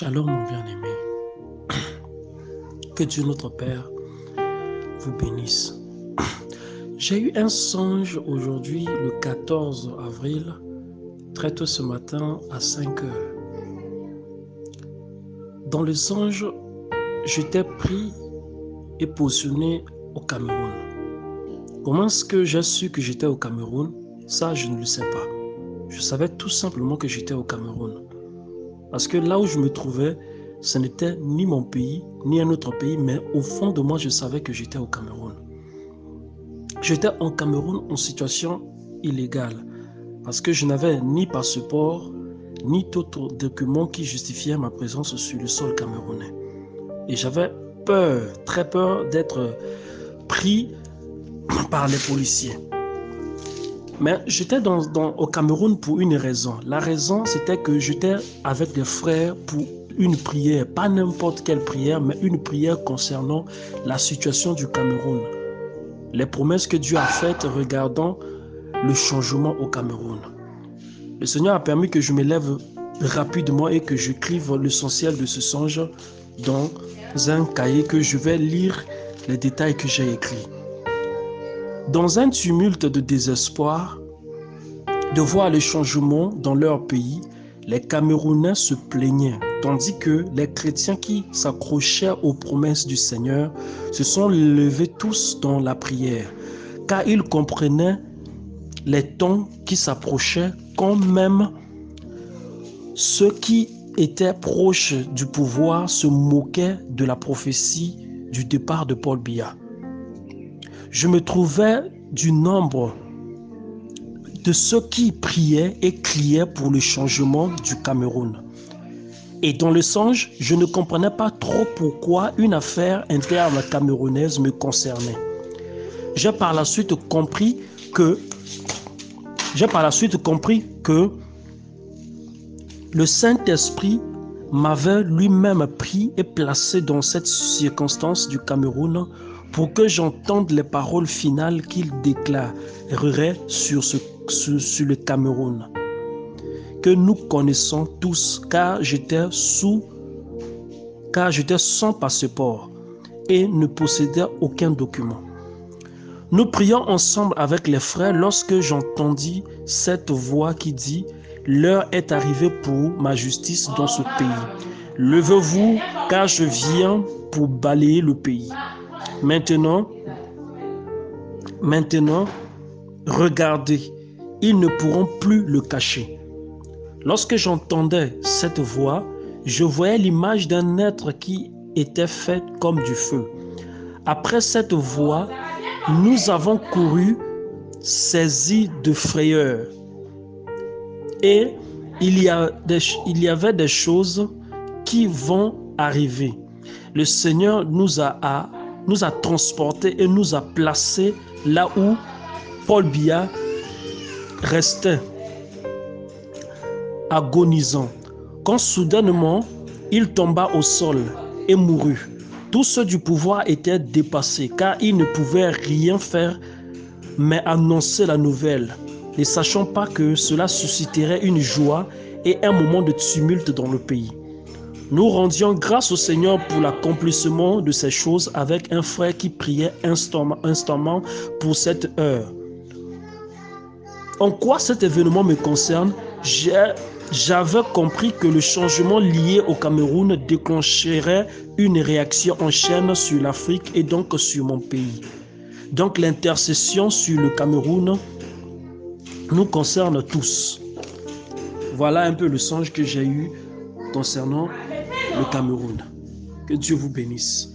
Shalom mon bien-aimé, que Dieu notre Père vous bénisse. J'ai eu un songe aujourd'hui, le 14 avril, très tôt ce matin à 5 heures. Dans le songe, j'étais pris et positionné au Cameroun. Comment est-ce que j'ai su que j'étais au Cameroun? Ça, je ne le sais pas. Je savais tout simplement que j'étais au Cameroun. Parce que là où je me trouvais, ce n'était ni mon pays, ni un autre pays, mais au fond de moi, je savais que j'étais au Cameroun. J'étais en Cameroun en situation illégale, parce que je n'avais ni passeport, ni tout autre document qui justifiait ma présence sur le sol camerounais. Et j'avais peur, très peur d'être pris par les policiers. Mais j'étais au Cameroun pour une raison. La raison, c'était que j'étais avec des frères pour une prière, pas n'importe quelle prière, mais une prière concernant la situation du Cameroun. Les promesses que Dieu a faites regardant le changement au Cameroun. Le Seigneur a permis que je me lève rapidement et que j'écrive l'essentiel de ce songe dans un cahier que je vais lire les détails que j'ai écrits. Dans un tumulte de désespoir, de voir les changements dans leur pays, les Camerounais se plaignaient, tandis que les chrétiens qui s'accrochaient aux promesses du Seigneur se sont levés tous dans la prière, car ils comprenaient les temps qui s'approchaient, quand même ceux qui étaient proches du pouvoir se moquaient de la prophétie du départ de Paul Biya. Je me trouvais du nombre de ceux qui priaient et criaient pour le changement du Cameroun. Et dans le songe, je ne comprenais pas trop pourquoi une affaire interne camerounaise me concernait. J'ai par la suite compris que le Saint-Esprit m'avait lui-même pris et placé dans cette circonstance du Cameroun pour que j'entende les paroles finales qu'il déclarerait sur le Cameroun, que nous connaissons tous, car j'étais sans passeport et ne possédais aucun document. Nous prions ensemble avec les frères lorsque j'entendis cette voix qui dit « L'heure est arrivée pour ma justice dans ce pays. Levez-vous, car je viens pour balayer le pays. Maintenant, regardez, ils ne pourront plus le cacher. » Lorsque j'entendais cette voix, je voyais l'image d'un être qui était fait comme du feu. Après cette voix, nous avons couru, saisis de frayeur. Et il y avait des choses qui vont arriver. Le Seigneur nous a transportés et nous a placés là où Paul Biya restait, agonisant, quand soudainement il tomba au sol et mourut. Tous ceux du pouvoir étaient dépassés, car ils ne pouvaient rien faire mais annoncer la nouvelle, ne sachant pas que cela susciterait une joie et un moment de tumulte dans le pays. Nous rendions grâce au Seigneur pour l'accomplissement de ces choses avec un frère qui priait instamment pour cette heure. En quoi cet événement me concerne? J'avais compris que le changement lié au Cameroun déclencherait une réaction en chaîne sur l'Afrique et donc sur mon pays. Donc l'intercession sur le Cameroun nous concerne tous. Voilà un peu le songe que j'ai eu concernant le Cameroun. Que Dieu vous bénisse.